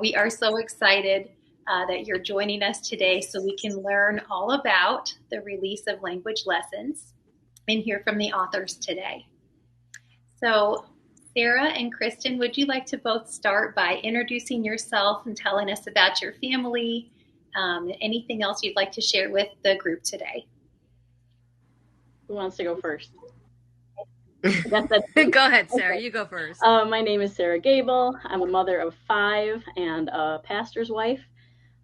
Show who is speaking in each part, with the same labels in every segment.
Speaker 1: we are so excited that you're joining us today so we can learn all about the release of language lessons and hear from the authors today. So Sarah and Kristen, would you like to both start by introducing yourself and telling us about your family, anything else you'd like to share with the group today?
Speaker 2: Who wants to go first?
Speaker 3: Go ahead, Sarah. Okay. You go first.
Speaker 2: My name is Sarah Gabel. I'm a mother of 5 and a pastor's wife.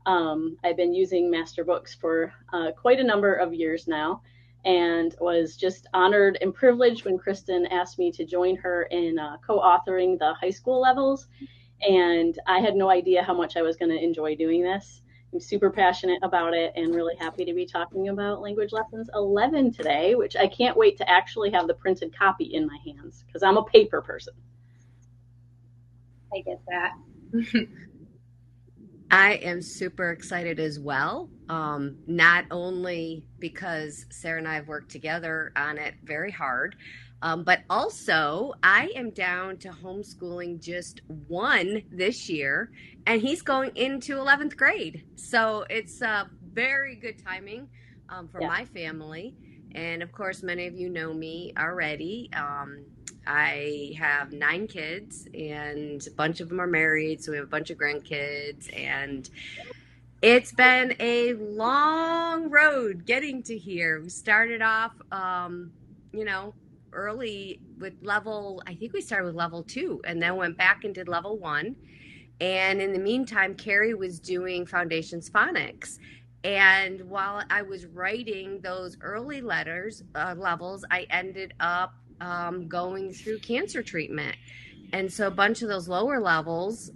Speaker 2: I've been using Master Books for quite a number of years now, and was just honored and privileged when Kristen asked me to join her in co-authoring the high school levels. And I had no idea how much I was going to enjoy doing this. I'm super passionate about it and really happy to be talking about Language Lessons 11 today, which I can't wait to actually have the printed copy in my hands because I'm a paper person.
Speaker 1: I get that.
Speaker 3: I am super excited as well, not only because Sarah and I have worked together on it very hard, but also I am down to homeschooling just one this year, and he's going into 11th grade. So it's very good timing for my family. And of course, many of you know me already. I have 9 kids, and a bunch of them are married, so we have a bunch of grandkids, and it's been a long road getting to here. We started off, early with I think we started with level 2, and then went back and did level 1. And in the meantime, Carrie was doing Foundations Phonics. And while I was writing those early levels, I ended up going through cancer treatment. And so a bunch of those lower levels,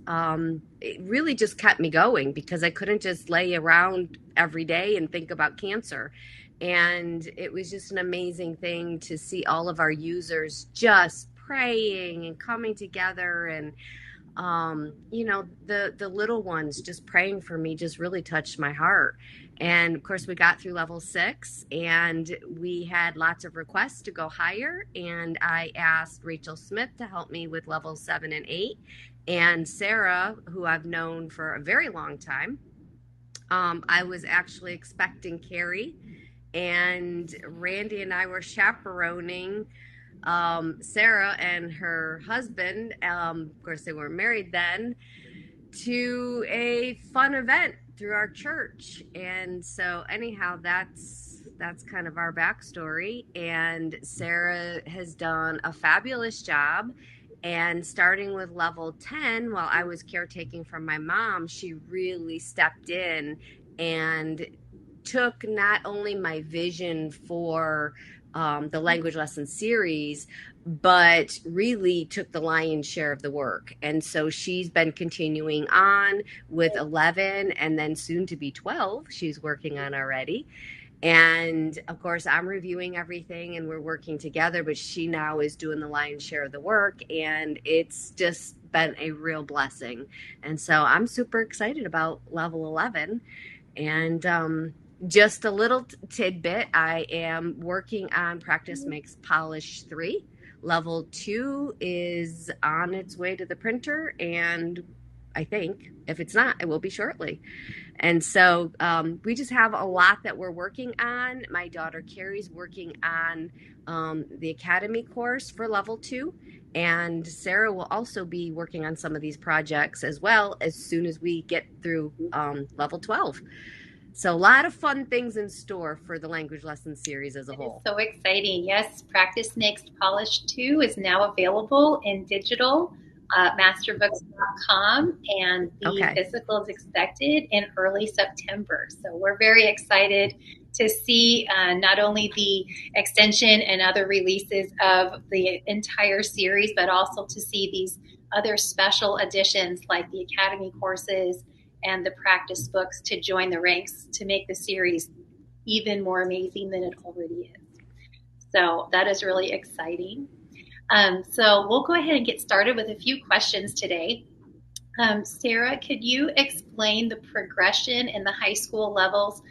Speaker 3: it really just kept me going because I couldn't just lay around every day and think about cancer. And it was just an amazing thing to see all of our users just praying and coming together. And, the little ones just praying for me just really touched my heart. And of course, we got through level 6, and we had lots of requests to go higher. And I asked Rachel Smith to help me with levels 7 and 8. And Sarah, who I've known for a very long time, I was actually expecting Carrie, and Randy and I were chaperoning Sarah and her husband, of course they weren't married then, to a fun event through our church. And so anyhow, that's kind of our backstory. And Sarah has done a fabulous job. And starting with level 10, while I was caretaking from my mom, she really stepped in and took not only my vision for the language lesson series, but really took the lion's share of the work. And so she's been continuing on with 11, and then soon to be 12 she's working on already. And of course, I'm reviewing everything and we're working together, but she now is doing the lion's share of the work, and it's just been a real blessing. And so I'm super excited about level 11. And just a little tidbit, I am working on Practice Makes Polish 3. Level 2 is on its way to the printer, and I think if it's not, it will be shortly. And so we just have a lot that we're working on. My daughter Carrie's working on the Academy course for level 2, and Sarah will also be working on some of these projects as well as soon as we get through level 12. So a lot of fun things in store for the language lesson series as a whole.
Speaker 1: So exciting. Yes, Practice Makes Polish 2 is now available in digital, masterbooks.com, and the physical is expected in early September. So we're very excited to see not only the extension and other releases of the entire series, but also to see these other special additions like the Academy courses and the practice books to join the ranks to make the series even more amazing than it already is. So that is really exciting. So we'll go ahead and get started with a few questions today. Sarah, could you explain the progression in the high school levels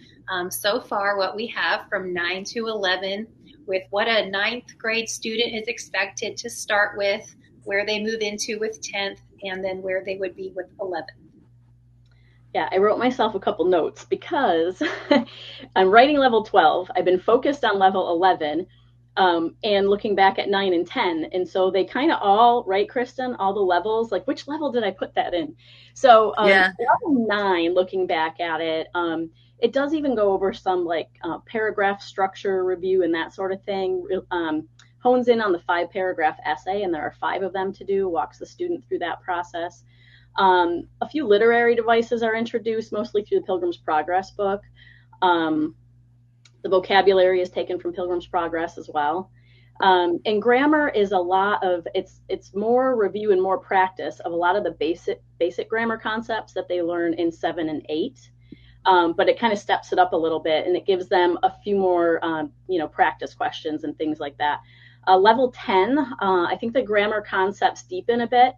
Speaker 1: so far, what we have from 9 to 11, with what a 9th grade student is expected to start with, where they move into with 10th, and then where they would be with 11th?
Speaker 2: Yeah, I wrote myself a couple notes because I'm writing level 12. I've been focused on level 11 and looking back at 9 and 10. And so they kind of all, right, Kristen, all the levels, like which level did I put that in? So
Speaker 3: Yeah.
Speaker 2: level 9, looking back at it, it does even go over some like paragraph structure review and that sort of thing. Hones in on the 5-paragraph essay, and there are 5 of them to do, walks the student through that process. A few literary devices are introduced, mostly through the Pilgrim's Progress book. Um, the vocabulary is taken from Pilgrim's Progress as well. And grammar is a lot of it's more review and more practice of a lot of the basic grammar concepts that they learn in 7 and 8. But it kind of steps it up a little bit, and it gives them a few more practice questions and things like that. Level 10, I think the grammar concepts deepen a bit.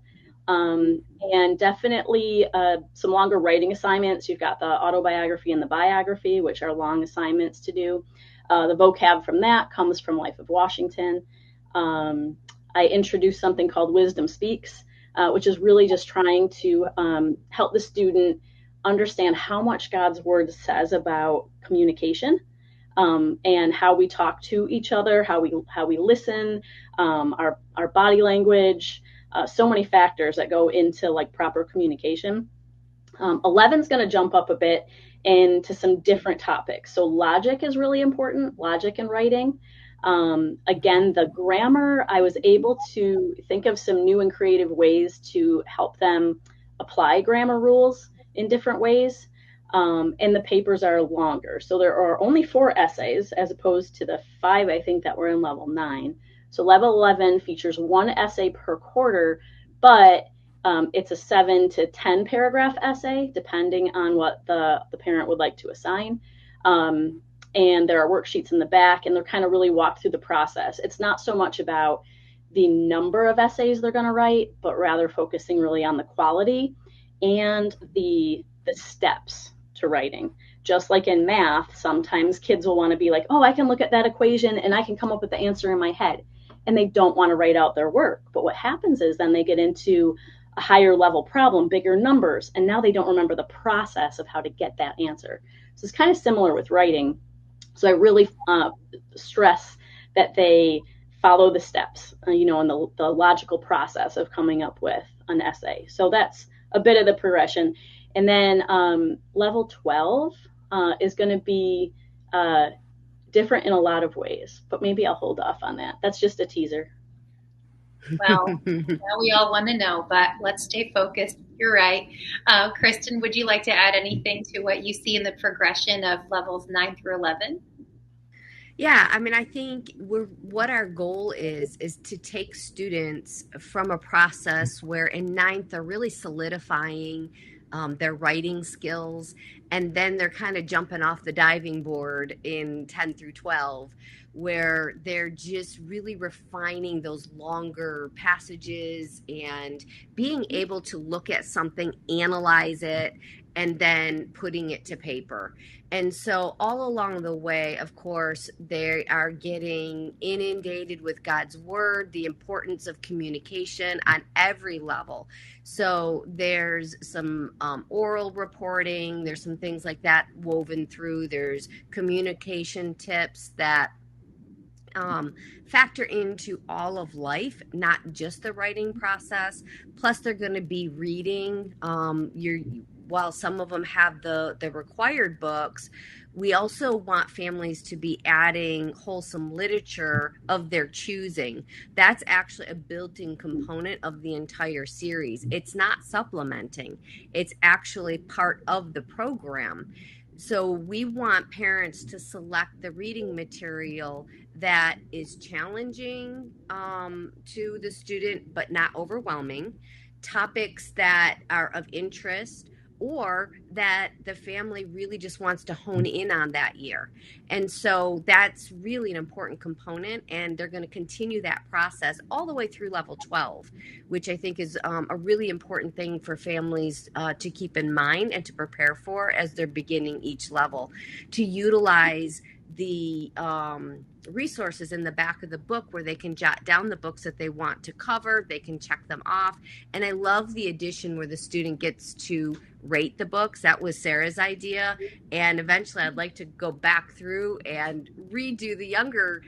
Speaker 2: And definitely some longer writing assignments. You've got the autobiography and the biography, which are long assignments to do. The vocab from that comes from Life of Washington. I introduced something called Wisdom Speaks, which is really just trying to help the student understand how much God's word says about communication, and how we talk to each other, how we listen, our body language. So many factors that go into like proper communication. 11 is going to jump up a bit into some different topics. So logic is really important, logic in writing. Again, the grammar, I was able to think of some new and creative ways to help them apply grammar rules in different ways. And the papers are longer. So there are only 4 essays as opposed to the 5, I think, that were in level 9. So level 11 features 1 essay per quarter, but it's a 7 to 10 paragraph essay, depending on what the parent would like to assign. And there are worksheets in the back, and they're kind of really walked through the process. It's not so much about the number of essays they're going to write, but rather focusing really on the quality and the steps to writing. Just like in math, sometimes kids will want to be like, oh, I can look at that equation and I can come up with the answer in my head. And they don't want to write out their work. But what happens is then they get into a higher level problem, bigger numbers, and now they don't remember the process of how to get that answer. So it's kind of similar with writing. So I really stress that they follow the steps, in the logical process of coming up with an essay. So that's a bit of the progression. And then level 12 is going to be different in a lot of ways, but maybe I'll hold off on that. That's just a teaser.
Speaker 1: Well, now we all want to know, but let's stay focused. You're right. Kristen, would you like to add anything to what you see in the progression of levels 9 through 11?
Speaker 3: Yeah, I mean, I think what our goal is to take students from a process where in 9th they're really solidifying their writing skills, and then they're kind of jumping off the diving board in 10 through 12, where they're just really refining those longer passages and being able to look at something, analyze it, and then putting it to paper. And so all along the way, of course, they are getting inundated with God's word, the importance of communication on every level. So there's some oral reporting, there's some things like that woven through, there's communication tips that factor into all of life, not just the writing process. Plus, they're going to be reading. While some of them have the required books, we also want families to be adding wholesome literature of their choosing. That's actually a built-in component of the entire series. It's not supplementing. It's actually part of the program. So we want parents to select the reading material that is challenging to the student, but not overwhelming, topics that are of interest, or that the family really just wants to hone in on that year. And so that's really an important component, and they're going to continue that process all the way through level 12, which I think is a really important thing for families to keep in mind and to prepare for as they're beginning each level, to utilize the resources in the back of the book where they can jot down the books that they want to cover. They can check them off. And I love the addition where the student gets to rate the books. That was Sarah's idea. And eventually I'd like to go back through and redo the younger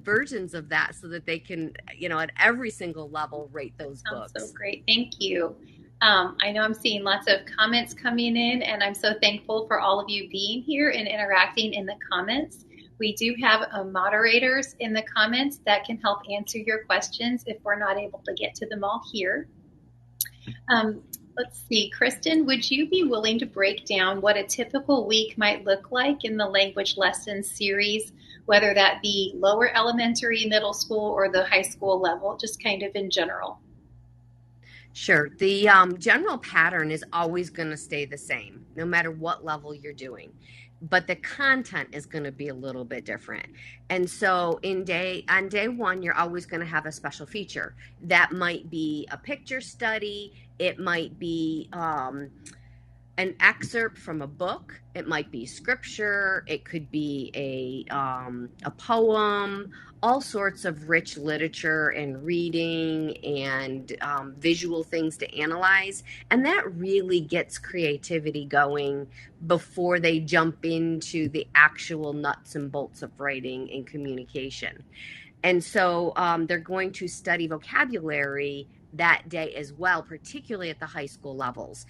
Speaker 3: versions of that so that they can, at every single level rate those books.
Speaker 1: Sounds so great. Thank you. I know I'm seeing lots of comments coming in, and I'm so thankful for all of you being here and interacting in the comments. We do have moderators in the comments that can help answer your questions if we're not able to get to them all here. Let's see, Kristen, would you be willing to break down what a typical week might look like in the language lessons series, whether that be lower elementary, middle school, or the high school level, just kind of in general?
Speaker 3: Sure. The general pattern is always going to stay the same, no matter what level you're doing. But the content is going to be a little bit different. And so on day one, you're always going to have a special feature. That might be a picture study. It might be an excerpt from a book. It might be scripture. It could be a poem, all sorts of rich literature and reading and visual things to analyze. And that really gets creativity going before they jump into the actual nuts and bolts of writing and communication. And so they're going to study vocabulary that day as well, particularly at the high school levels.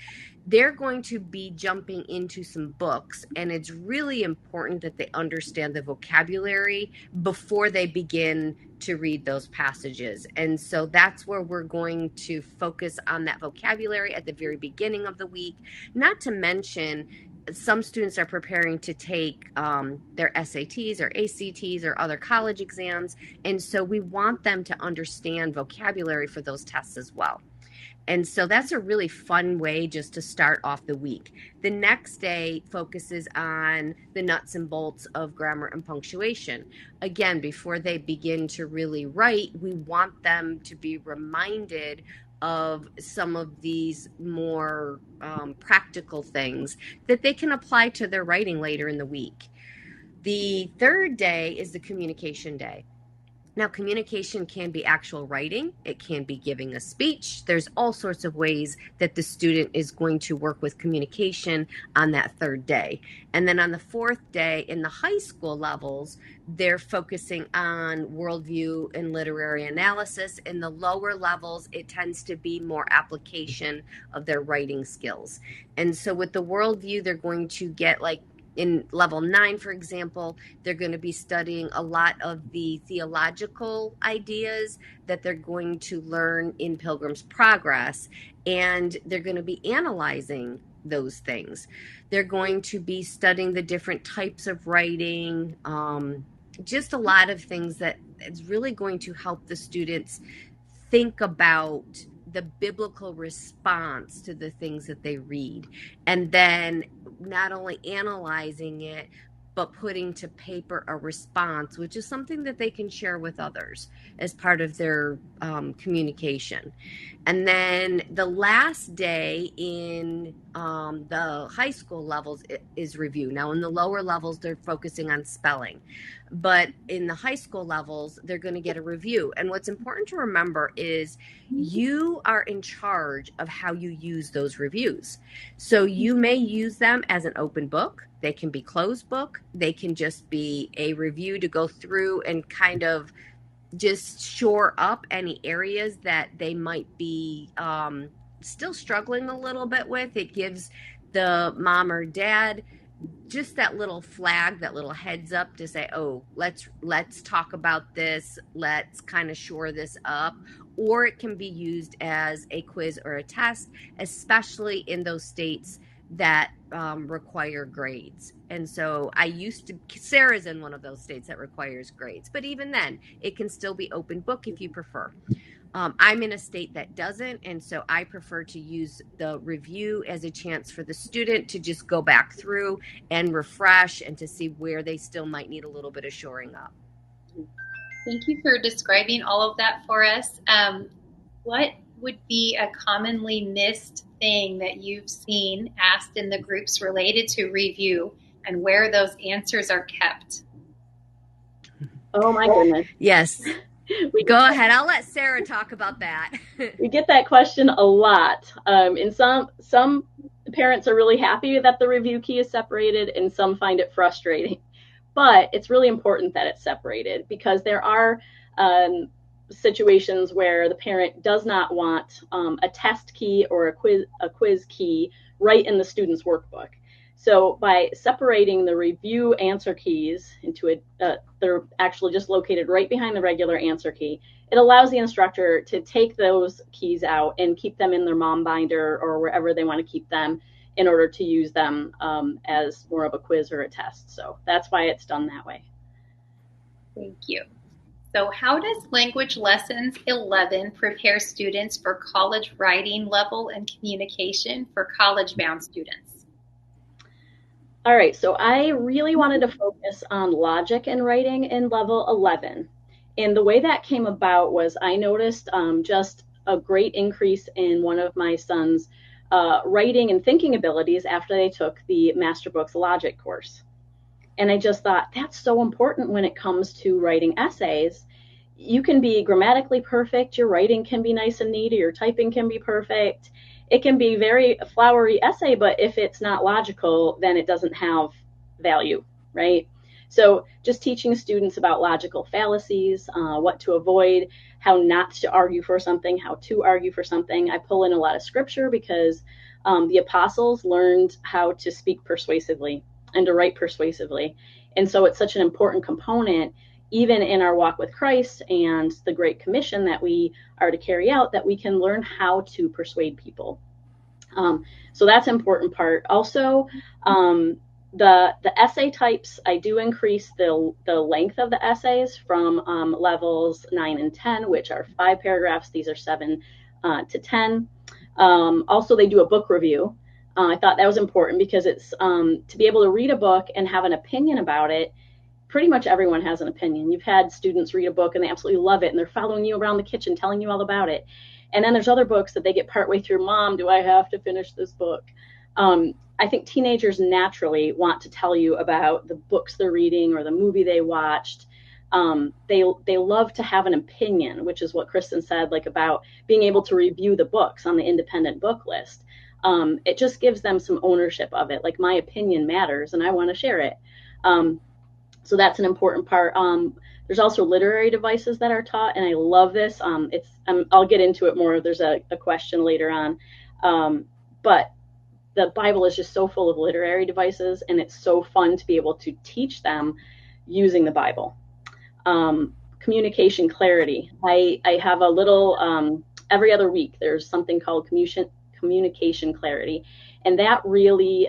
Speaker 3: They're going to be jumping into some books, and it's really important that they understand the vocabulary before they begin to read those passages. And so that's where we're going to focus on that vocabulary at the very beginning of the week. Not to mention, some students are preparing to take their SATs or ACTs or other college exams. And so we want them to understand vocabulary for those tests as well. And so that's a really fun way just to start off the week. The next day focuses on the nuts and bolts of grammar and punctuation. Again, before they begin to really write, we want them to be reminded of some of these more practical things that they can apply to their writing later in the week. The third day is the communication day. Now, communication can be actual writing. It can be giving a speech. There's all sorts of ways that the student is going to work with communication on that third day. And then on the fourth day, in the high school levels, they're focusing on worldview and literary analysis. In the lower levels, it tends to be more application of their writing skills. And so with the worldview, they're going to get in level 9, for example, they're going to be studying a lot of the theological ideas that they're going to learn in Pilgrim's Progress, and they're going to be analyzing those things. They're going to be studying the different types of writing, just a lot of things that is really going to help the students think about the biblical response to the things that they read, and then not only analyzing it, but putting to paper a response, which is something that they can share with others as part of their communication. And then the last day in the high school levels is review. Now, in the lower levels, they're focusing on spelling. But in the high school levels, they're going to get a review. And what's important to remember is you are in charge of how you use those reviews. So you may use them as an open book. They can be closed book. They can just be a review to go through and kind of just shore up any areas that they might be still struggling a little bit with. It gives the mom or dad just that little flag, that little heads up to say, oh, let's talk about this. Let's kind of shore this up. Or it can be used as a quiz or a test, especially in those states that require grades. And so Sarah's in one of those states that requires grades. But even then, it can still be open book if you prefer. I'm in a state that doesn't, and so I prefer to use the review as a chance for the student to just go back through and refresh and to see where they still might need a little bit of shoring up.
Speaker 1: Thank you for describing all of that for us. What would be a commonly missed thing that you've seen asked in the groups related to review, and where those answers are kept?
Speaker 2: Oh my goodness.
Speaker 3: Yes.
Speaker 2: We
Speaker 3: Go ahead. I'll let Sarah talk about that.
Speaker 2: we get that question a lot. And some parents are really happy that the review key is separated, and some find it frustrating. But it's really important that it's separated, because there are situations where the parent does not want a test key or a quiz key right in the student's workbook. So by separating the review answer keys into they're actually just located right behind the regular answer key. It allows the instructor to take those keys out and keep them in their mom binder or wherever they want to keep them in order to use them as more of a quiz or a test. So that's why it's done that way.
Speaker 1: Thank you. So how does Language Lessons 11 prepare students for college writing level and communication for college-bound students?
Speaker 2: All right, so I really wanted to focus on logic and writing in level 11. And the way that came about was I noticed just a great increase in one of my son's writing and thinking abilities after they took the Master Books Logic course. And I just thought, that's so important when it comes to writing essays. You can be grammatically perfect, your writing can be nice and neat, or your typing can be perfect. It can be very flowery essay, but if it's not logical, then it doesn't have value, right? So just teaching students about logical fallacies, what to avoid, how not to argue for something, how to argue for something. I pull in a lot of scripture because the apostles learned how to speak persuasively and to write persuasively. And so it's such an important component, even in our walk with Christ and the Great Commission that we are to carry out, that we can learn how to persuade people. So that's an important part. Also, the essay types, I do increase the length of the essays from levels 9 and 10, which are 5 paragraphs. These are 7 to 10. Also, they do a book review. I thought that was important because it's to be able to read a book and have an opinion about it. Pretty much everyone has an opinion. You've had students read a book and they absolutely love it, and they're following you around the kitchen telling you all about it. And then there's other books that they get partway through, Mom, do I have to finish this book? I think teenagers naturally want to tell you about the books they're reading or the movie they watched. They love to have an opinion, which is what Kristen said, like about being able to review the books on the independent book list. It just gives them some ownership of it. Like, my opinion matters and I want to share it. So that's an important part. There's also literary devices that are taught, and I love this. I'll get into it more. There's a question later on. But the Bible is just so full of literary devices, and it's so fun to be able to teach them using the Bible. Communication clarity. I have a little, every other week, there's something called communication clarity, and that really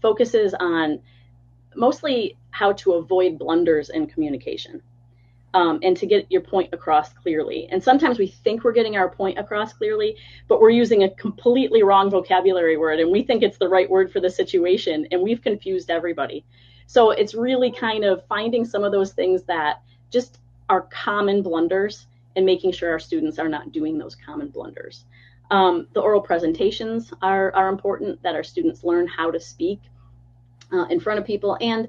Speaker 2: focuses on mostly how to avoid blunders in communication and to get your point across clearly. And sometimes we think we're getting our point across clearly, but we're using a completely wrong vocabulary word, and we think it's the right word for the situation, and we've confused everybody. So it's really kind of finding some of those things that just are common blunders and making sure our students are not doing those common blunders. The oral presentations are important, that our students learn how to speak in front of people, and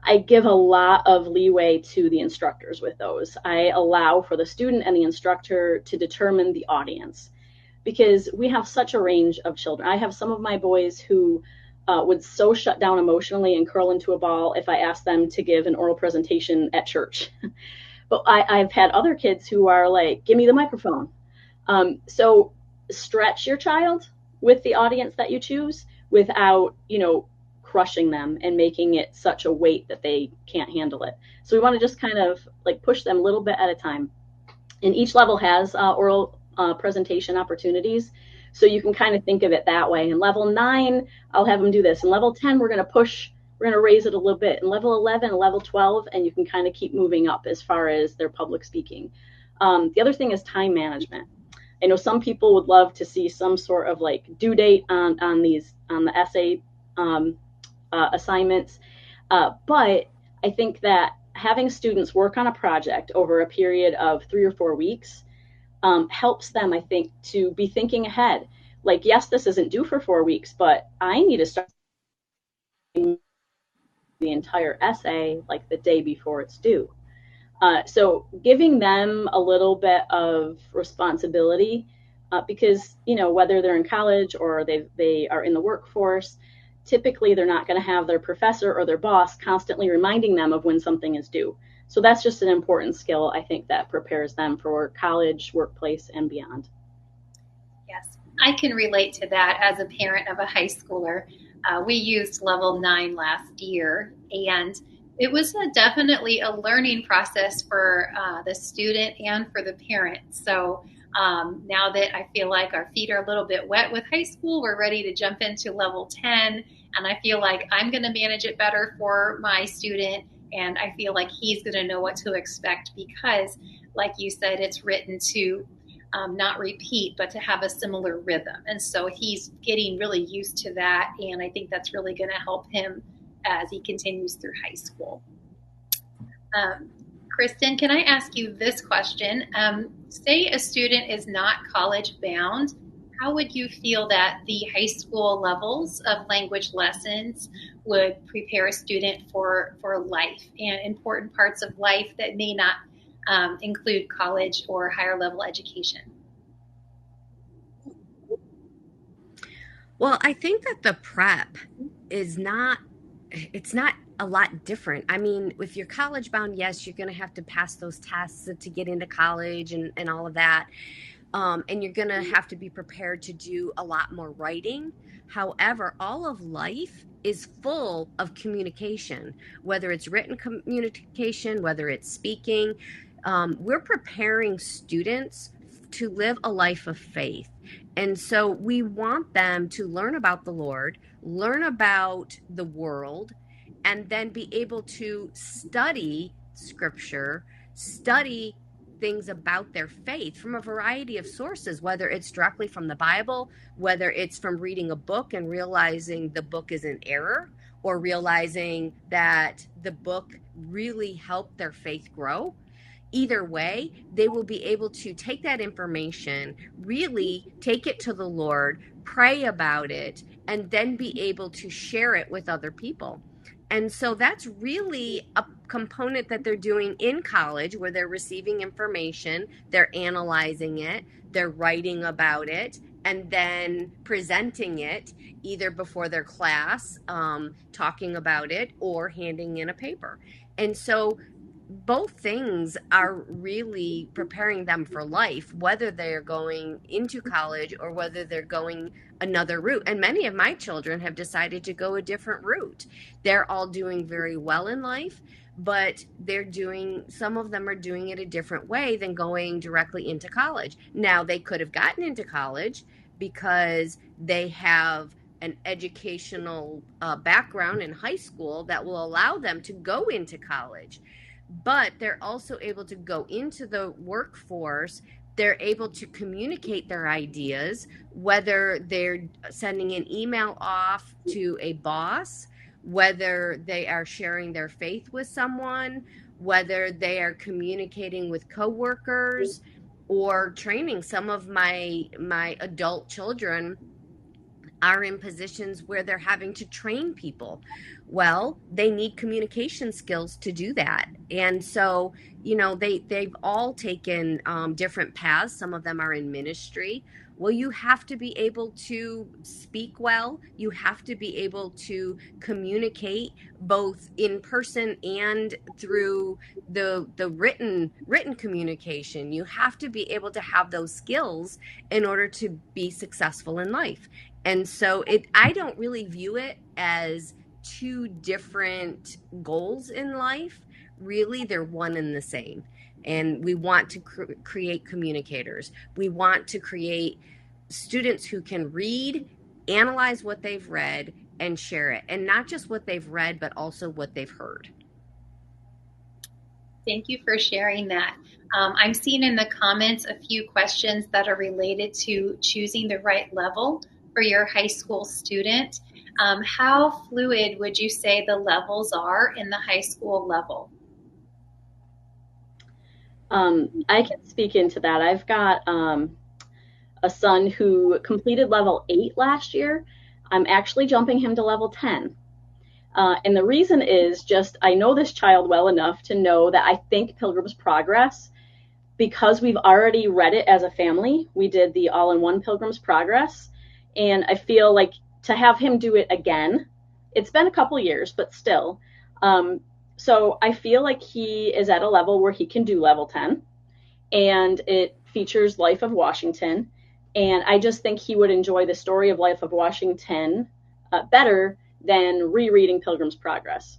Speaker 2: I give a lot of leeway to the instructors with those. I allow for the student and the instructor to determine the audience, because we have such a range of children. I have some of my boys who would so shut down emotionally and curl into a ball if I asked them to give an oral presentation at church. But I've had other kids who are like, give me the microphone. So stretch your child with the audience that you choose without, crushing them and making it such a weight that they can't handle it. So we want to just kind of like push them a little bit at a time. And each level has oral presentation opportunities. So you can kind of think of it that way. In level 9, I'll have them do this. In level 10, we're going to raise it a little bit. In level 11 and level 12, and you can kind of keep moving up as far as their public speaking. The other thing is time management. I know some people would love to see some sort of like due date on the essay assignments, but I think that having students work on a project over a period of 3 or 4 weeks helps them, I think, to be thinking ahead. Like, yes, this isn't due for 4 weeks, but I need to start the entire essay like the day before it's due. So giving them a little bit of responsibility, because, whether they're in college or they are in the workforce, typically they're not going to have their professor or their boss constantly reminding them of when something is due. So that's just an important skill, I think, that prepares them for college, workplace, and beyond.
Speaker 1: Yes, I can relate to that as a parent of a high schooler. We used level 9 last year, and it was definitely a learning process for the student and for the parent. So now that I feel like our feet are a little bit wet with high school, we're ready to jump into level 10. And I feel like I'm going to manage it better for my student. And I feel like he's going to know what to expect because, like you said, it's written to not repeat, but to have a similar rhythm. And so he's getting really used to that. And I think that's really going to help him as he continues through high school. Kristen, can I ask you this question? Say a student is not college bound, how would you feel that the high school levels of language lessons would prepare a student for life and important parts of life that may not include college or higher level education?
Speaker 3: Well, I think that the prep is not, it's not a lot different. I mean, if you're college bound, yes, you're going to have to pass those tests to get into college and all of that. And you're going to have to be prepared to do a lot more writing. However, all of life is full of communication, whether it's written communication, whether it's speaking. We're preparing students to live a life of faith. And so we want them to learn about the Lord, learn about the world, and then be able to study scripture, study things about their faith from a variety of sources, whether it's directly from the Bible, whether it's from reading a book and realizing the book is in error, or realizing that the book really helped their faith grow. Either way, they will be able to take that information, really take it to the Lord, pray about it, and then be able to share it with other people. And so that's really a component that they're doing in college, where they're receiving information, they're analyzing it, they're writing about it, and then presenting it either before their class, talking about it, or handing in a paper. And so both things are really preparing them for life, whether they're going into college or whether they're going another route. And many of my children have decided to go a different route. They're all doing very well in life, but some of them are doing it a different way than going directly into college. Now, they could have gotten into college because they have an educational background in high school that will allow them to go into college. But they're also able to go into the workforce. They're able to communicate their ideas, whether they're sending an email off to a boss, whether they are sharing their faith with someone, whether they are communicating with coworkers, or training. Some of my adult children are in positions where they're having to train people. Well, they need communication skills to do that. And so, they've all taken different paths. Some of them are in ministry. Well, you have to be able to speak well. You have to be able to communicate both in person and through the written communication. You have to be able to have those skills in order to be successful in life. And so I don't really view it as two different goals in life. Really, they're one and the same. And we want to create communicators. We want to create students who can read, analyze what they've read, and share it. And not just what they've read, but also what they've heard.
Speaker 1: Thank you for sharing that. I'm seeing in the comments a few questions that are related to choosing the right level for your high school student. How fluid would you say the levels are in the high school level?
Speaker 2: I can speak into that. I've got a son who completed level 8 last year. I'm actually jumping him to level 10. And the reason is just I know this child well enough to know that I think Pilgrim's Progress, because we've already read it as a family, we did the all-in-one Pilgrim's Progress, and I feel like to have him do it again, it's been a couple years, but still. So I feel like he is at a level where he can do level 10, and it features Life of Washington, and I just think he would enjoy the story of Life of Washington better than rereading Pilgrim's Progress.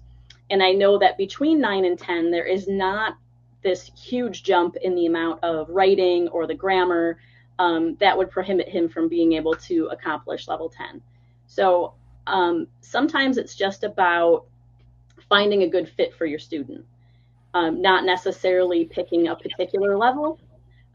Speaker 2: And I know that between 9 and 10, there is not this huge jump in the amount of writing or the grammar that would prohibit him from being able to accomplish level 10. So sometimes it's just about finding a good fit for your student, not necessarily picking a particular level,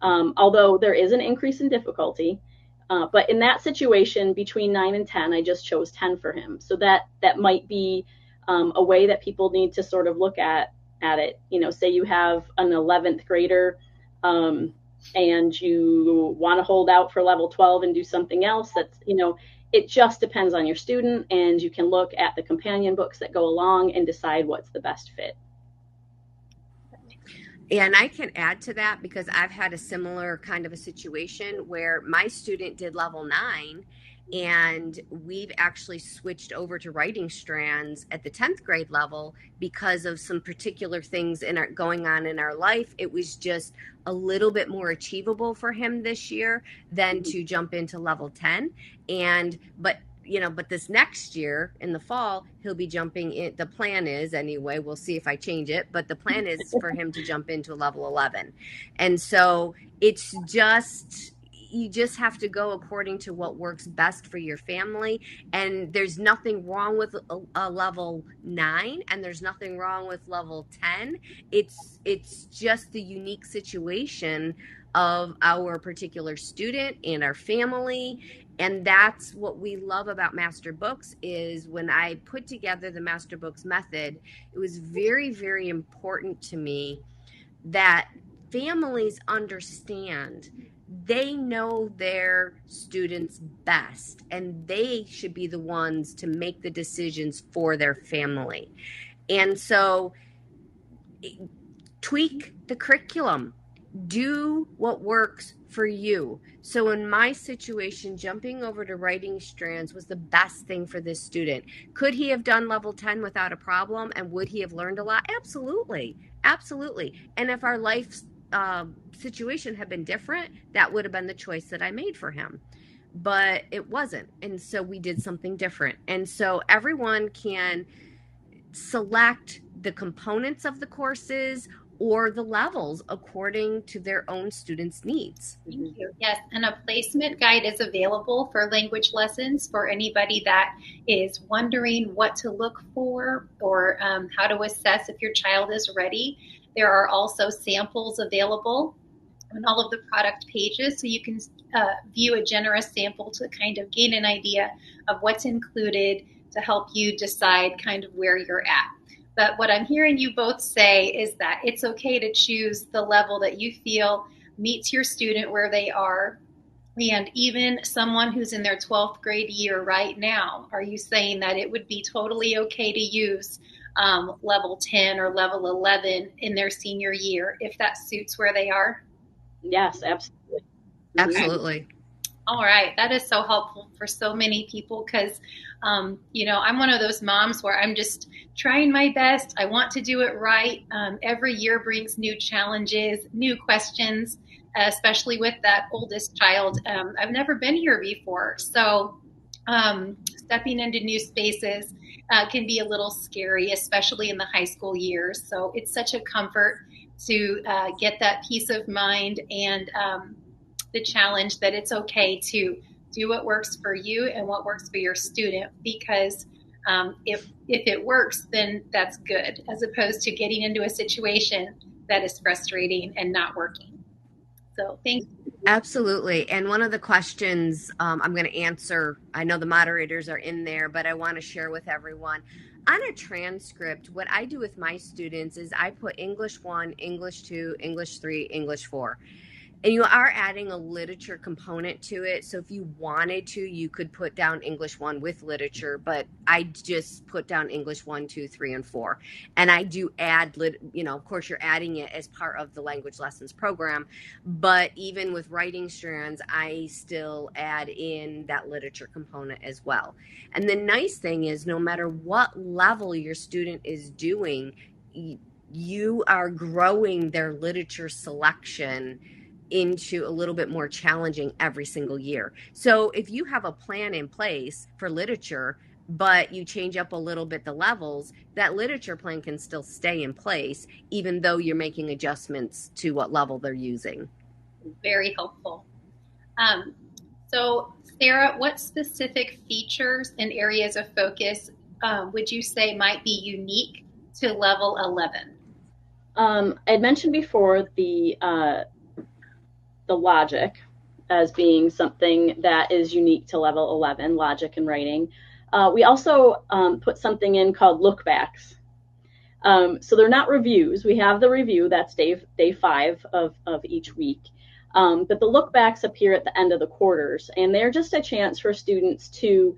Speaker 2: although there is an increase in difficulty. But in that situation, between 9 and 10, I just chose 10 for him. So that might be a way that people need to sort of look at it. You know, say you have an 11th grader and you want to hold out for level 12 and do something else. That's, you know, it just depends on your student, and you can look at the companion books that go along and decide what's the best fit.
Speaker 3: And I can add to that because I've had a similar kind of a situation where my student did level 9, and we've actually switched over to writing strands at the 10th grade level because of some particular things going on in our life. It was just a little bit more achievable for him this year than to jump into level 10. But this next year in the fall, he'll be jumping in. The plan is, anyway, we'll see if I change it, but the plan is for him to jump into level 11. And so it's just, you just have to go according to what works best for your family. And there's nothing wrong with a level 9, and there's nothing wrong with level 10. It's just the unique situation of our particular student and our family. And that's what we love about Master Books is when I put together the Master Books method, it was very, very important to me that families understand they know their students best, and they should be the ones to make the decisions for their family. And so tweak the curriculum. Do what works for you. So in my situation, jumping over to writing strands was the best thing for this student. Could he have done level 10 without a problem? And would he have learned a lot? Absolutely. Absolutely. And if our life situation had been different, that would have been the choice that I made for him. But it wasn't. And so we did something different. And so everyone can select the components of the courses or the levels according to their own students' needs.
Speaker 1: Thank you. Yes, and a placement guide is available for language lessons for anybody that is wondering what to look for or how to assess if your child is ready. There are also samples available on all of the product pages, so you can view a generous sample to kind of gain an idea of what's included to help you decide kind of where you're at. But what I'm hearing you both say is that it's okay to choose the level that you feel meets your student where they are. And even someone who's in their 12th grade year right now, are you saying that it would be totally okay to use level 10 or level 11 in their senior year if that suits where they are?
Speaker 2: Yes, absolutely.
Speaker 3: Absolutely.
Speaker 1: All right. That is so helpful for so many people because, I'm one of those moms where I'm just trying my best. I want to do it right. Every year brings new challenges, new questions, especially with that oldest child. I've never been here before. So stepping into new spaces can be a little scary, especially in the high school years. So it's such a comfort to get that peace of mind and the challenge that it's okay to do what works for you and what works for your student, because if it works, then that's good, as opposed to getting into a situation that is frustrating and not working. So thank you.
Speaker 3: Absolutely. And one of the questions I'm going to answer, I know the moderators are in there, but I want to share with everyone. On a transcript, what I do with my students is I put English 1, English 2, English 3, English 4. And you are adding a literature component to it. So if you wanted to, you could put down English 1 with literature, but I just put down English 1, 2, 3, and 4. And I do add, of course, you're adding it as part of the language lessons program. But even with writing strands, I still add in that literature component as well. And the nice thing is, no matter what level your student is doing, you are growing their literature selection into a little bit more challenging every single year. So if you have a plan in place for literature, but you change up a little bit the levels, that literature plan can still stay in place, even though you're making adjustments to what level they're using.
Speaker 1: Very helpful. So Sarah, what specific features and areas of focus would you say might be unique to level 11?
Speaker 2: I'd mentioned before the logic as being something that is unique to level 11, logic and writing. We also put something in called lookbacks. So they're not reviews. We have the review, that's day 5 of each week. But the lookbacks appear at the end of the quarters, and they're just a chance for students to,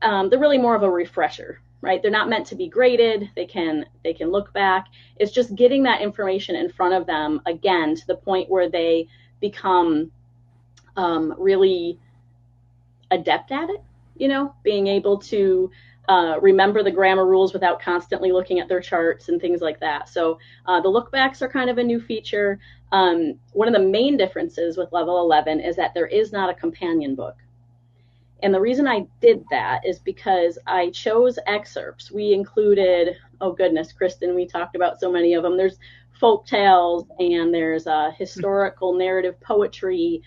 Speaker 2: they're really more of a refresher, right? They're not meant to be graded. They can look back. It's just getting that information in front of them again to the point where they become really adept at it, being able to remember the grammar rules without constantly looking at their charts and things like that. So the lookbacks are kind of a new feature. One of the main differences with level 11 is that there is not a companion book. And the reason I did that is because I chose excerpts. We included, oh goodness, Kristen, we talked about so many of them. There's folk tales, and there's historical narrative poetry.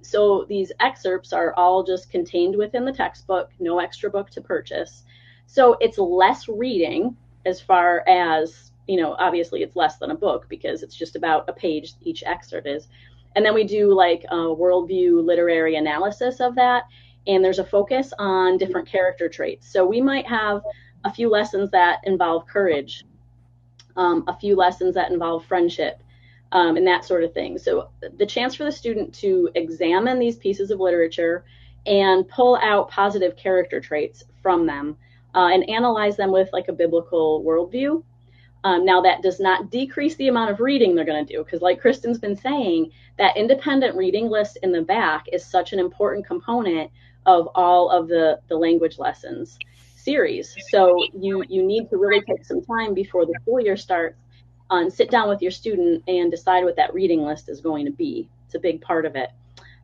Speaker 2: So these excerpts are all just contained within the textbook, no extra book to purchase. So it's less reading as far as, obviously it's less than a book because it's just about a page each excerpt is. And then we do like a worldview literary analysis of that. And there's a focus on different character traits. So we might have a few lessons that involve courage, a few lessons that involve friendship, and that sort of thing. So the chance for the student to examine these pieces of literature and pull out positive character traits from them and analyze them with like a biblical worldview. Now that does not decrease the amount of reading they're going to do, because like Kristen's been saying, that independent reading list in the back is such an important component of all of the language lessons series. So you need to really take some time before the school year starts and sit down with your student and decide what that reading list is going to be. It's a big part of it.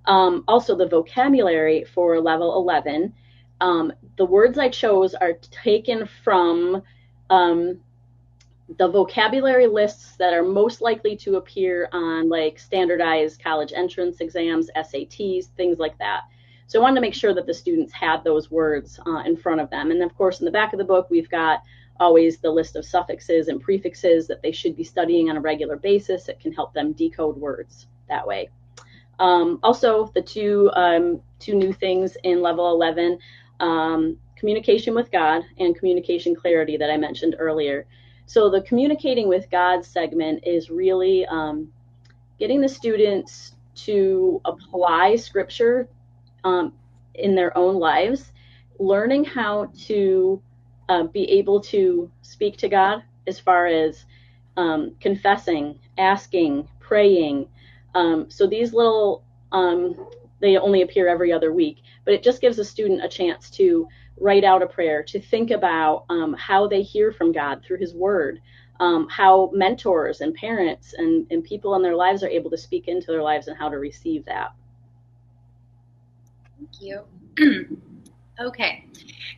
Speaker 2: Also, the vocabulary for level 11, the words I chose are taken from the vocabulary lists that are most likely to appear on like standardized college entrance exams, SATs, things like that. So I wanted to make sure that the students had those words in front of them. And of course, in the back of the book, we've got always the list of suffixes and prefixes that they should be studying on a regular basis. It can help them decode words that way. Also, the two new things in level 11, communication with God and communication clarity that I mentioned earlier. So the communicating with God segment is really getting the students to apply scripture in their own lives, learning how to be able to speak to God as far as confessing, asking, praying. So these little, they only appear every other week, but it just gives a student a chance to write out a prayer, to think about how they hear from God through his word, how mentors and parents and people in their lives are able to speak into their lives and how to receive that.
Speaker 1: Thank you. Okay.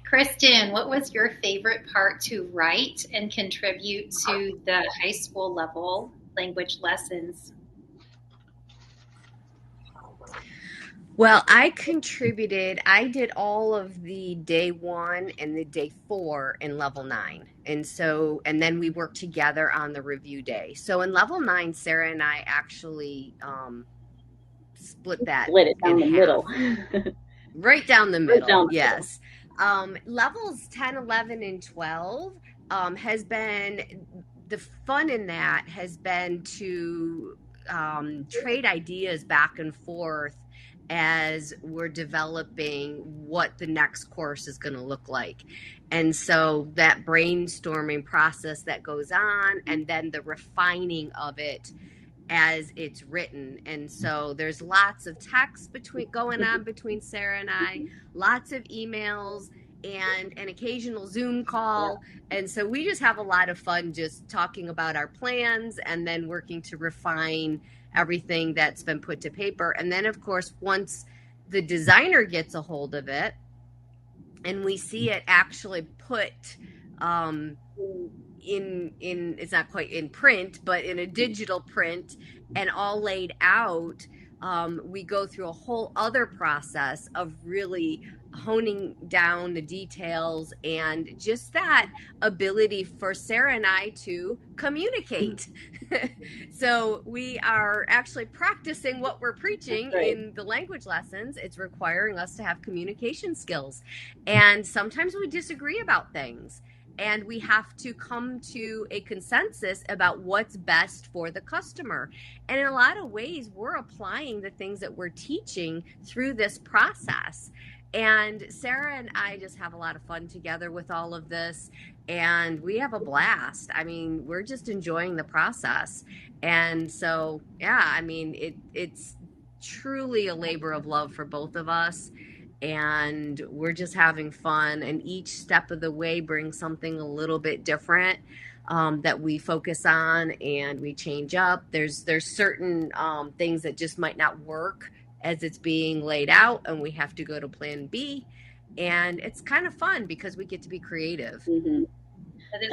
Speaker 1: Kristen, what was your favorite part to write and contribute to the high school level language lessons?
Speaker 3: Well, I did all of the day 1 and the day 4 in level 9. And then we worked together on the review day. So in level 9, Sarah and I actually split it down
Speaker 2: the middle.
Speaker 3: Right down the middle, yes. Levels 10, 11, and 12 has been, the fun in that has been to trade ideas back and forth as we're developing what the next course is going to look like. And so that brainstorming process that goes on, and then the refining of it as it's written. And so there's lots of text going on between Sarah and I, lots of emails, and an occasional Zoom call. And so we just have a lot of fun just talking about our plans and then working to refine everything that's been put to paper. And then, of course, once the designer gets a hold of it and we see it actually put in it's not quite in print, but in a digital print and all laid out, we go through a whole other process of really honing down the details and just that ability for Sarah and I to communicate. So we are actually practicing what we're preaching in the language lessons. It's requiring us to have communication skills. And sometimes we disagree about things, and we have to come to a consensus about what's best for the customer. And in a lot of ways, we're applying the things that we're teaching through this process. And Sarah and I just have a lot of fun together with all of this, and we have a blast. I mean, we're just enjoying the process. And so, yeah, I mean, it's truly a labor of love for both of us, and we're just having fun. And each step of the way brings something a little bit different that we focus on and we change up. There's certain things that just might not work as it's being laid out, and we have to go to plan B. And it's kind of fun because we get to be creative.
Speaker 2: Mm-hmm.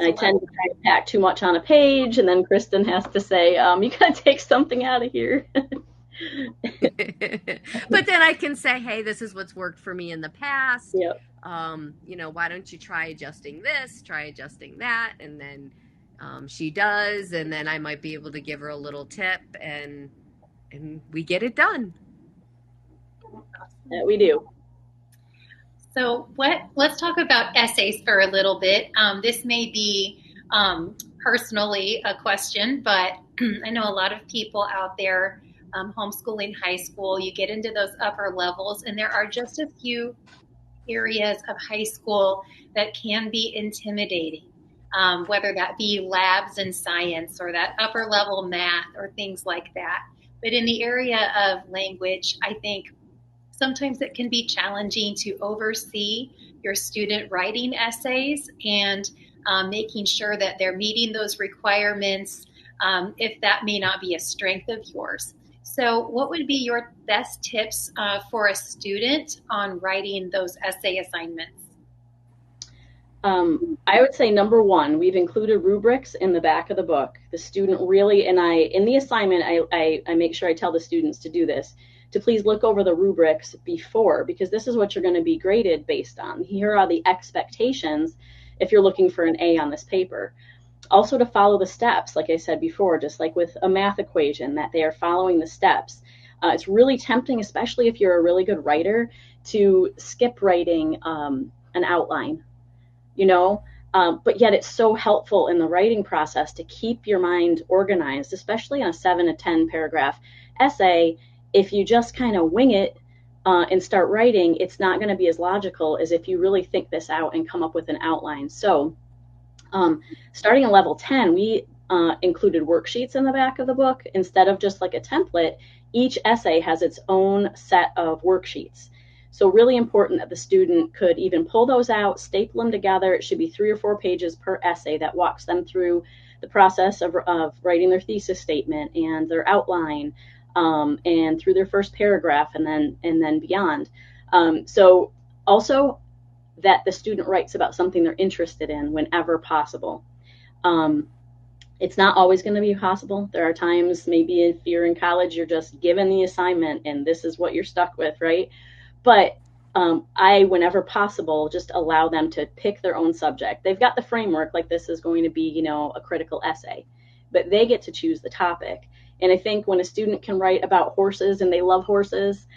Speaker 2: I tend to try to pack too much on a page, and then Kristen has to say, you got to take something out of here.
Speaker 3: But then I can say, hey, this is what's worked for me in the past.
Speaker 2: Yep.
Speaker 3: Why don't you try adjusting this, try adjusting that? And then she does, and then I might be able to give her a little tip, and we get it done.
Speaker 2: Yeah, we do.
Speaker 1: So let's talk about essays for a little bit. This may be personally a question, but I know a lot of people out there homeschooling high school, you get into those upper levels, and there are just a few areas of high school that can be intimidating, whether that be labs and science or that upper level math or things like that. But in the area of language, I think sometimes it can be challenging to oversee your student writing essays and making sure that they're meeting those requirements, if that may not be a strength of yours. So what would be your best tips for a student on writing those essay assignments?
Speaker 2: I would say number one, we've included rubrics in the back of the book. The student really, and in the assignment, I make sure I tell the students to do this, to please look over the rubrics before, because this is what you're going to be graded based on. Here are the expectations if you're looking for an A on this paper. Also to follow the steps, like I said before, just like with a math equation, that they are following the steps. It's really tempting, especially if you're a really good writer, to skip writing an outline, but yet it's so helpful in the writing process to keep your mind organized, especially on a 7 to 10 paragraph essay. If you just kind of wing it and start writing, it's not going to be as logical as if you really think this out and come up with an outline. So starting at level 10, we included worksheets in the back of the book. Instead of just like a template, each essay has its own set of worksheets. So really important that the student could even pull those out, staple them together. It should be 3 or 4 pages per essay that walks them through the process of writing their thesis statement and their outline, and through their first paragraph and then beyond. So also that the student writes about something they're interested in whenever possible. It's not always going to be possible. There are times, maybe if you're in college, you're just given the assignment and this is what you're stuck with, right? But I, whenever possible, just allow them to pick their own subject. They've got the framework, like this is going to be, a critical essay, but they get to choose the topic. And I think when a student can write about horses and they love horses,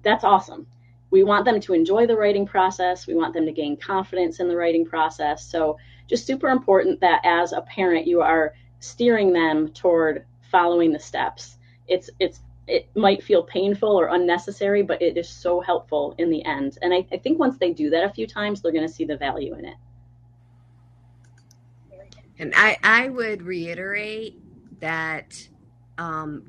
Speaker 2: that's awesome. We want them to enjoy the writing process. We want them to gain confidence in the writing process. So just super important that as a parent, you are steering them toward following the steps. it might feel painful or unnecessary, but it is so helpful in the end. And I think once they do that a few times, they're going to see the value in it.
Speaker 3: And I would reiterate that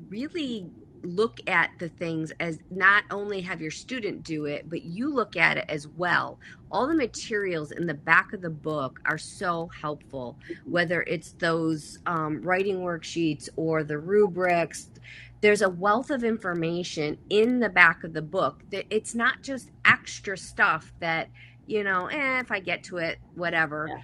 Speaker 3: really look at the things as not only have your student do it, but you look at it as well. All the materials in the back of the book are so helpful, whether it's those writing worksheets or the rubrics. There's a wealth of information in the back of the book that it's not just extra stuff that, if I get to it, whatever.
Speaker 2: Yeah.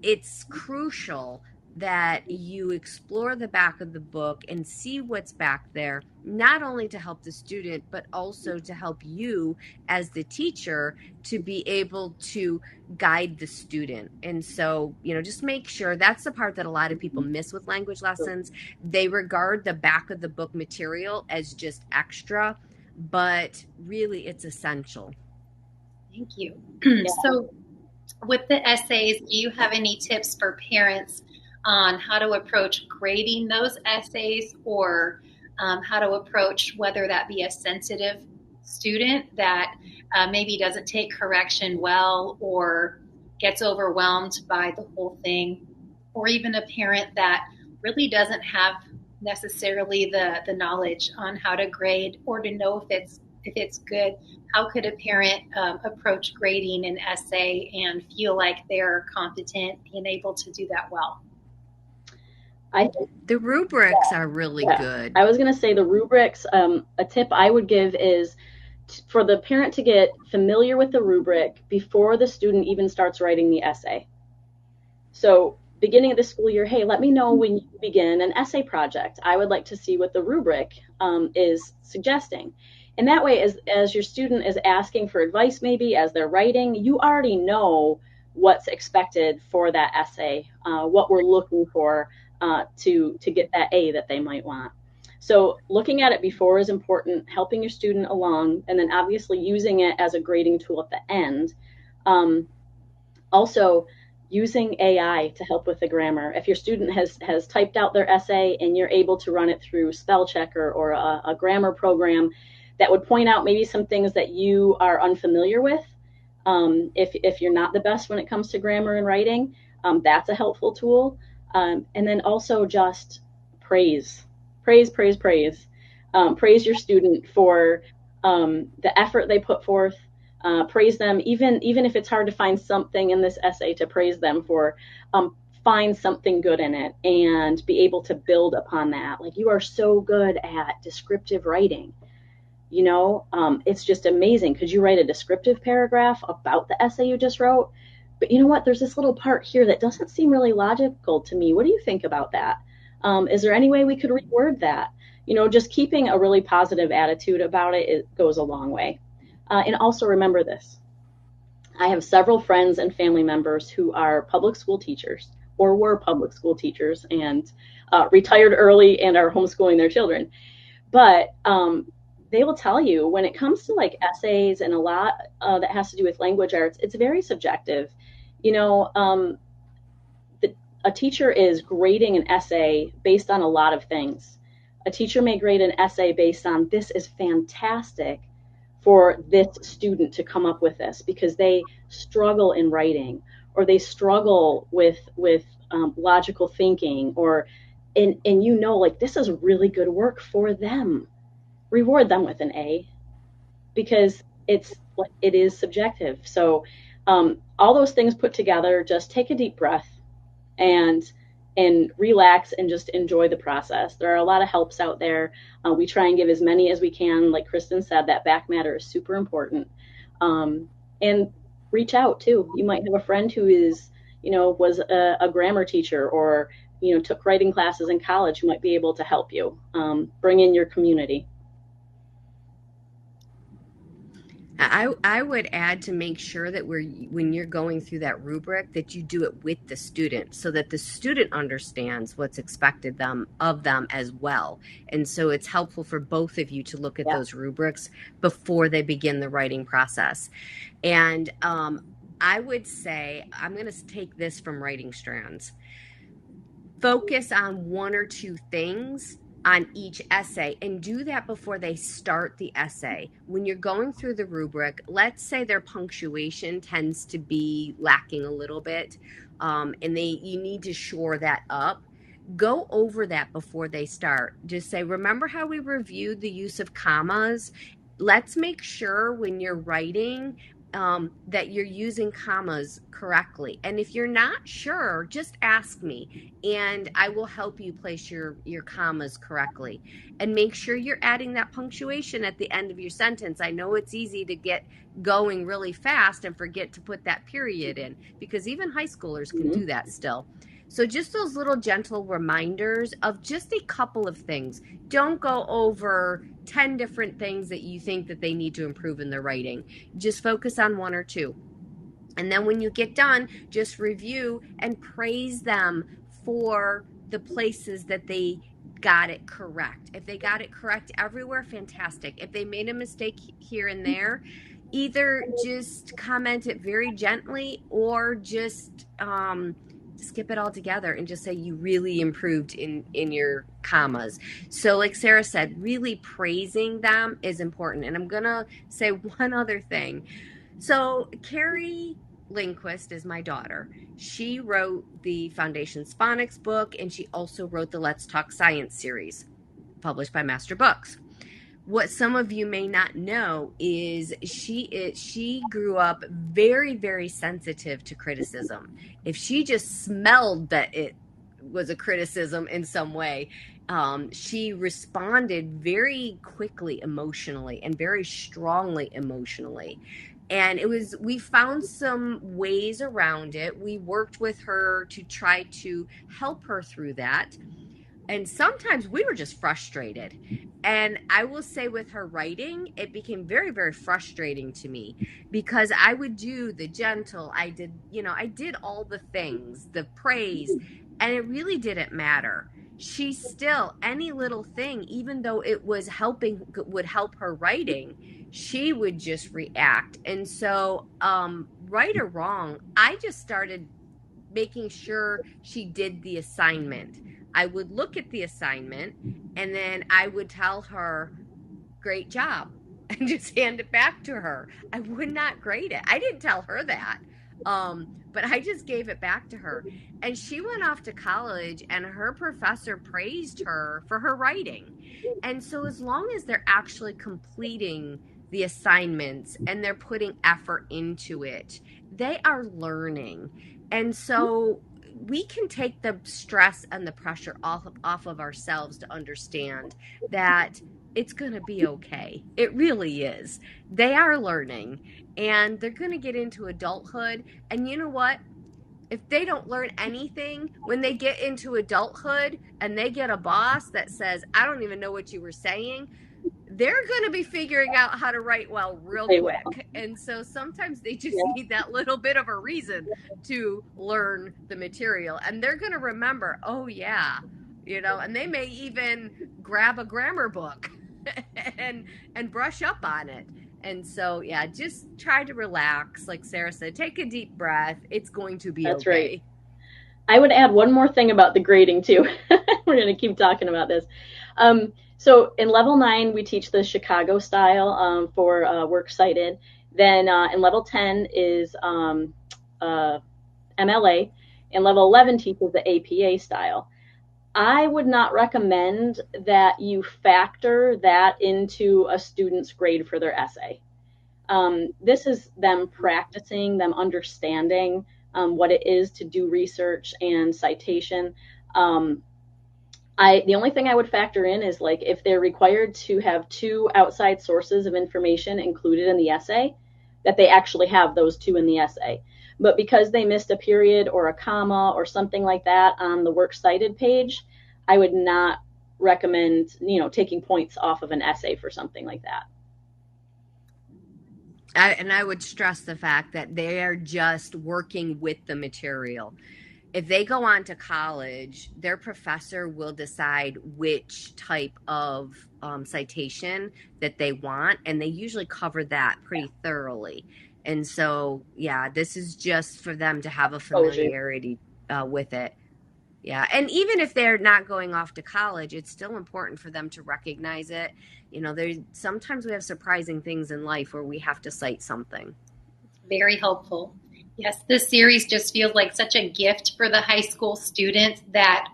Speaker 3: It's crucial that you explore the back of the book and see what's back there, not only to help the student, but also to help you as the teacher to be able to guide the student. And so, just make sure that's the part that a lot of people miss with language lessons. They regard the back of the book material as just extra, but really it's essential.
Speaker 1: Thank you. So with the essays, do you have any tips for parents on how to approach grading those essays, or how to approach whether that be a sensitive student that maybe doesn't take correction well or gets overwhelmed by the whole thing, or even a parent that really doesn't have necessarily the knowledge on how to grade or to know if it's good? How could a parent approach grading an essay and feel like they're competent and able to do that well?
Speaker 3: The rubrics are really good.
Speaker 2: I was going to say the rubrics, a tip I would give is for the parent to get familiar with the rubric before the student even starts writing the essay. So beginning of the school year, hey, let me know when you begin an essay project. I would like to see what the rubric is suggesting. And that way, as your student is asking for advice, maybe as they're writing, you already know what's expected for that essay, what we're looking for to get that A that they might want. So looking at it before is important, helping your student along, and then obviously using it as a grading tool at the end. Also, using AI to help with the grammar. If your student has typed out their essay and you're able to run it through spell checker or a grammar program that would point out maybe some things that you are unfamiliar with, if you're not the best when it comes to grammar and writing, that's a helpful tool. And then also just praise your student for the effort they put forth. Praise them, even if it's hard to find something in this essay to praise them for. Find something good in it and be able to build upon that. Like, you are so good at descriptive writing. It's just amazing. Could you write a descriptive paragraph about the essay you just wrote? But you know what? There's this little part here that doesn't seem really logical to me. What do you think about that? Is there any way we could reword that? Just keeping a really positive attitude about it goes a long way. And also remember this. I have several friends and family members who are public school teachers or were public school teachers and retired early and are homeschooling their children. But they will tell you when it comes to like essays and a lot that has to do with language arts, it's very subjective. A teacher is grading an essay based on a lot of things. A teacher may grade an essay based on, this is fantastic for this student to come up with this because they struggle in writing, or they struggle with logical thinking, or and like, this is really good work for them. Reward them with an A, because it is subjective. So all those things put together, just take a deep breath and relax and just enjoy the process. There are a lot of helps out there. We try and give as many as we can. Like Kristen said, that back matter is super important. And reach out too. You might have a friend who is, was a grammar teacher, or, took writing classes in college, who might be able to help you. Bring in your community.
Speaker 3: I would add to make sure that when you're going through that rubric, that you do it with the student, so that the student understands what's expected of them as well. And so it's helpful for both of you to look at those rubrics before they begin the writing process. And I would say, I'm going to take this from Writing Strands. Focus on one or two things on each essay, and do that before they start the essay. When you're going through the rubric, let's say their punctuation tends to be lacking a little bit, and you need to shore that up. Go over that before they start. Just say, remember how we reviewed the use of commas? Let's make sure when you're writing that you're using commas correctly. And if you're not sure, just ask me and I will help you place your commas correctly. And make sure you're adding that punctuation at the end of your sentence. I know it's easy to get going really fast and forget to put that period in, because even high schoolers can do that still. So just those little gentle reminders of just a couple of things. Don't go over 10 different things that you think that they need to improve in their writing. Just focus on one or two. And then when you get done, just review and praise them for the places that they got it correct. If they got it correct everywhere, fantastic. If they made a mistake here and there, either just comment it very gently or just skip it all together and just say you really improved in your commas. So like Sarah said, really praising them is important. And I'm gonna say one other thing. So Carrie Lindquist is my daughter. She wrote the Foundation Phonics book, and she also wrote the Let's Talk Science series published by Master Books. What some of you may not know is she grew up very, very sensitive to criticism. If she just smelled that it was a criticism in some way, she responded very quickly emotionally and very strongly emotionally. And we found some ways around it. We worked with her to try to help her through that. And sometimes we were just frustrated. And I will say with her writing, it became very, very frustrating to me, because I would do the gentle, I did all the things, the praise, and it really didn't matter. She still, any little thing, even though it would help her writing, she would just react. And so, right or wrong, I just started making sure she did the assignment. I would look at the assignment and then I would tell her, great job, and just hand it back to her. I would not grade it. I didn't tell her that. But I just gave it back to her. And she went off to college and her professor praised her for her writing. And so as long as they're actually completing the assignments and they're putting effort into it, they are learning. And so we can take the stress and the pressure off of ourselves to understand that it's going to be okay. It really is. They are learning and they're going to get into adulthood. And you know what? If they don't learn anything, when they get into adulthood and they get a boss that says, I don't even know what you were saying, they're going to be figuring out how to write well real quick. And so sometimes they just need that little bit of a reason to learn the material. And they're going to remember, oh, yeah, and they may even grab a grammar book and brush up on it. And so, yeah, just try to relax. Like Sarah said, take a deep breath. It's going to be okay.
Speaker 2: That's right. I would add one more thing about the grading, too. We're going to keep talking about this. So in level 9, we teach the Chicago style for works cited. Then in level 10 is MLA. And level 11 teaches the APA style. I would not recommend that you factor that into a student's grade for their essay. This is them practicing, them understanding what it is to do research and citation. The only thing I would factor in is, like, if they're required to have 2 outside sources of information included in the essay, that they actually have those 2 in the essay. But because they missed a period or a comma or something like that on the works cited page, I would not recommend, taking points off of an essay for something like that.
Speaker 3: And I would stress the fact that they are just working with the material. If they go on to college, their professor will decide which type of citation that they want, and they usually cover that pretty thoroughly. And so, yeah, this is just for them to have a familiarity with it. Yeah. And even if they're not going off to college, it's still important for them to recognize it. There's sometimes we have surprising things in life where we have to cite something.
Speaker 1: Very helpful. Yes, this series just feels like such a gift for the high school students that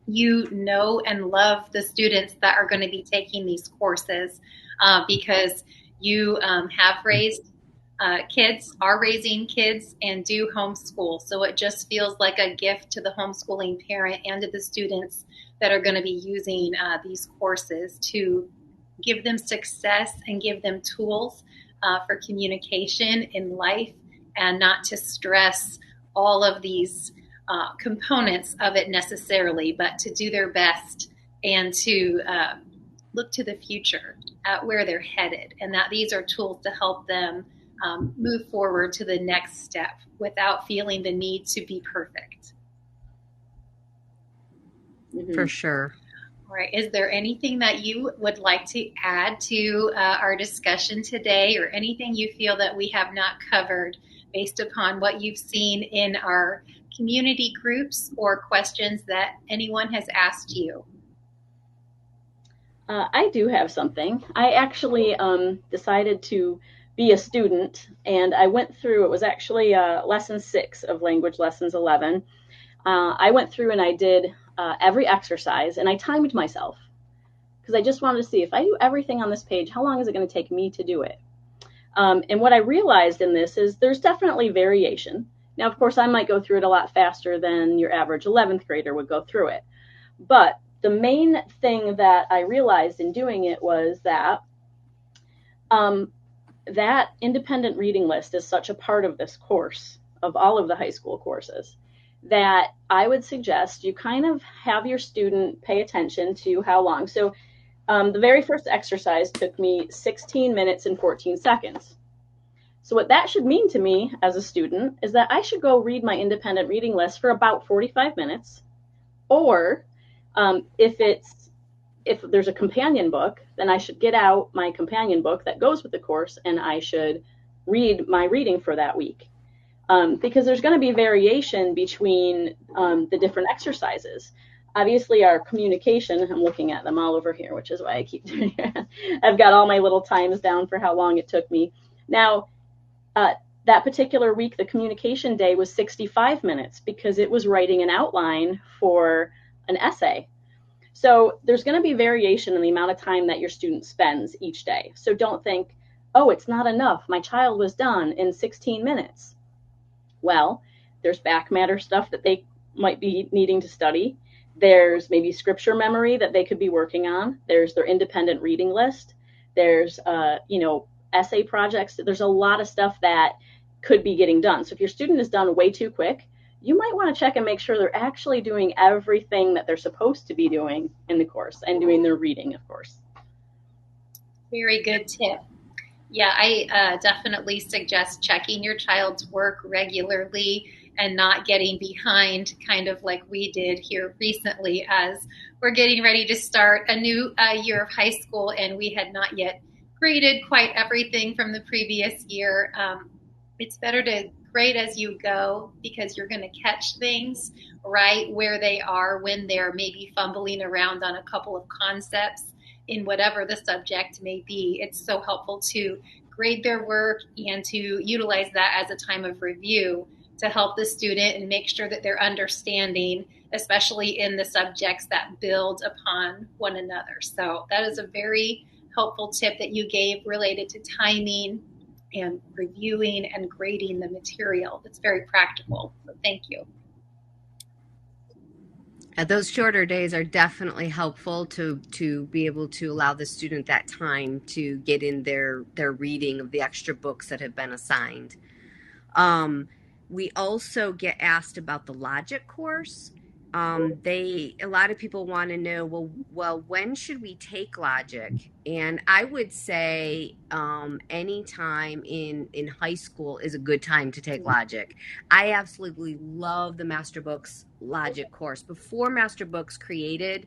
Speaker 1: you know and love the students that are going to be taking these courses because you have raised kids, are raising kids, and do homeschool. So it just feels like a gift to the homeschooling parent and to the students that are going to be using these courses to give them success and give them tools for communication in life and not to stress all of these components of it necessarily, but to do their best and to look to the future at where they're headed, and that these are tools to help them move forward to the next step without feeling the need to be perfect.
Speaker 3: For sure.
Speaker 1: All right. Is there anything that you would like to add to our discussion today, or anything you feel that we have not covered based upon what you've seen in our community groups or questions that anyone has asked you?
Speaker 2: I do have something. I actually decided to be a student, and I went through, it was actually lesson 6 of language lessons 11. I went through and I did every exercise, and I timed myself because I just wanted to see if I do everything on this page, how long is it going to take me to do it? And what I realized in this is there's definitely variation. Now, of course, I might go through it a lot faster than your average 11th grader would go through it. But the main thing that I realized in doing it was that that independent reading list is such a part of this course, of all of the high school courses, that I would suggest you kind of have your student pay attention to how long. So the very first exercise took me 16 minutes and 14 seconds. So what that should mean to me as a student is that I should go read my independent reading list for about 45 minutes. Or if there's a companion book, then I should get out my companion book that goes with the course, and I should read my reading for that week. Because there's going to be variation between the different exercises. Obviously, our communication, I'm looking at them all over here, which is why I keep doing it. I've got all my little times down for how long it took me. Now, that particular week, the communication day was 65 minutes because it was writing an outline for an essay. So there's going to be variation in the amount of time that your student spends each day. So don't think, oh, it's not enough. My child was done in 16 minutes. Well, there's back matter stuff that they might be needing to study. There's maybe scripture memory that they could be working on. There's their independent reading list. There's, essay projects. There's a lot of stuff that could be getting done. So if your student is done way too quick, you might want to check and make sure they're actually doing everything that they're supposed to be doing in the course and doing their reading, of course.
Speaker 1: Very good tip. Yeah, I definitely suggest checking your child's work regularly and not getting behind, kind of like we did here recently as we're getting ready to start a new year of high school, and we had not yet graded quite everything from the previous year. It's better to grade as you go because you're going to catch things right where they are when they're maybe fumbling around on a couple of concepts in whatever the subject may be. It's so helpful to grade their work and to utilize that as a time of review to help the student and make sure that they're understanding, especially in the subjects that build upon one another. So that is a very helpful tip that you gave related to timing and reviewing and grading the material. It's very practical. So thank you.
Speaker 3: Those shorter days are definitely helpful to be able to allow the student that time to get in their reading of the extra books that have been assigned. We also get asked about the logic course. A lot of people want to know, well, when should we take logic? And I would say any time in high school is a good time to take logic. I absolutely love the Master Books logic course. Before Master Books created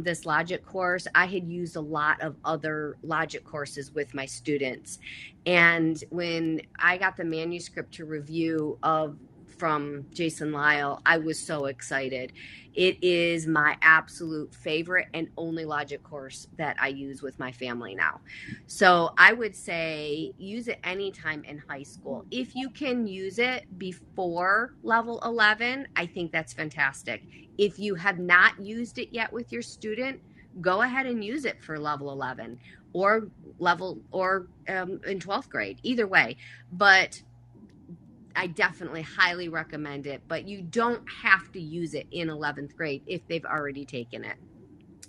Speaker 3: this logic course, I had used a lot of other logic courses with my students. And when I got the manuscript to review of from Jason Lyle, I was so excited. It is my absolute favorite and only logic course that I use with my family now. So I would say use it anytime in high school. If you can use it before level 11, I think that's fantastic. If you have not used it yet with your student, go ahead and use it for level 11 or in 12th grade, either way. But I definitely highly recommend it, but you don't have to use it in 11th grade if they've already taken it.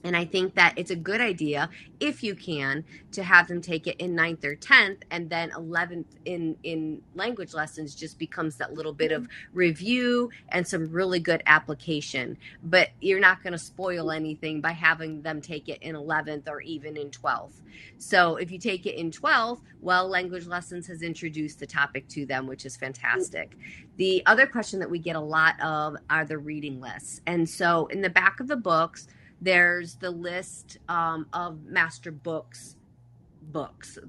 Speaker 3: And I think that it's a good idea, if you can, to have them take it in 9th or 10th, and then 11th in language lessons just becomes that little bit of review and some really good application. But you're not going to spoil anything by having them take it in 11th or even in 12th. So if you take it in 12th, well, language lessons has introduced the topic to them, which is fantastic. The other question that we get a lot of are the reading lists. And so in the back of the books, there's the list of master books.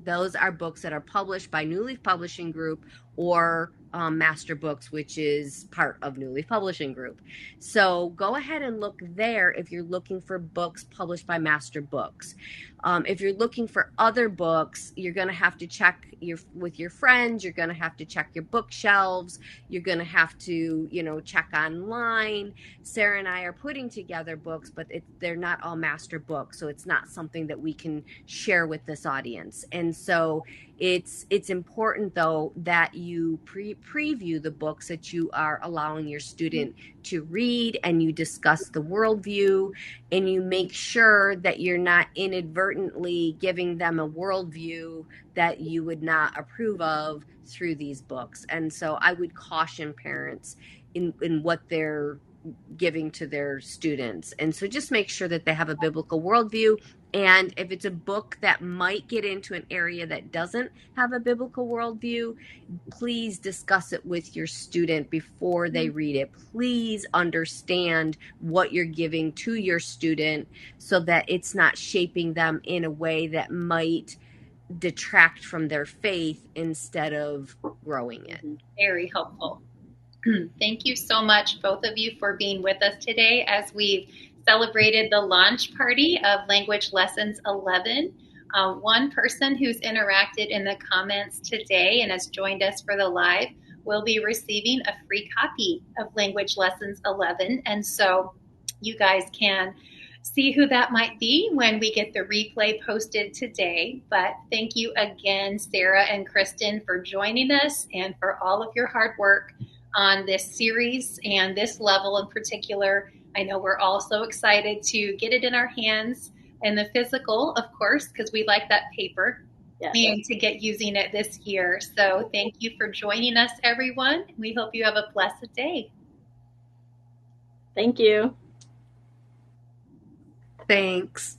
Speaker 3: Those are books that are published by New Leaf Publishing Group or Master Books, which is part of New Leaf Publishing Group. So go ahead and look there if you're looking for books published by Master Books. If you're looking for other books, you're going to have to check with your friends. You're going to have to check your bookshelves. You're going to have to, check online. Sarah and I are putting together books, but they're not all Master Books, so it's not something that we can share with this audience. And so it's important, though, that you preview the books that you are allowing your student to read, and you discuss the worldview, and you make sure that you're not inadvertently giving them a worldview that you would not approve of through these books. And so I would caution parents in what they're giving to their students. And so just make sure that they have a biblical worldview. And if it's a book that might get into an area that doesn't have a biblical worldview, please discuss it with your student before they read it. Please understand what you're giving to your student so that it's not shaping them in a way that might detract from their faith instead of growing it.
Speaker 1: Very helpful. Thank you so much, both of you, for being with us today as we've celebrated the launch party of Language Lessons 11. One person who's interacted in the comments today and has joined us for the live will be receiving a free copy of Language Lessons 11. And so you guys can see who that might be when we get the replay posted today. But thank you again, Sarah and Kristen, for joining us and for all of your hard work on this series and this level in particular. I know we're all so excited to get it in our hands, and the physical, of course, because we like that paper, and to get using it this year. So thank you for joining us, everyone. We hope you have a blessed day.
Speaker 2: Thank you.
Speaker 3: Thanks.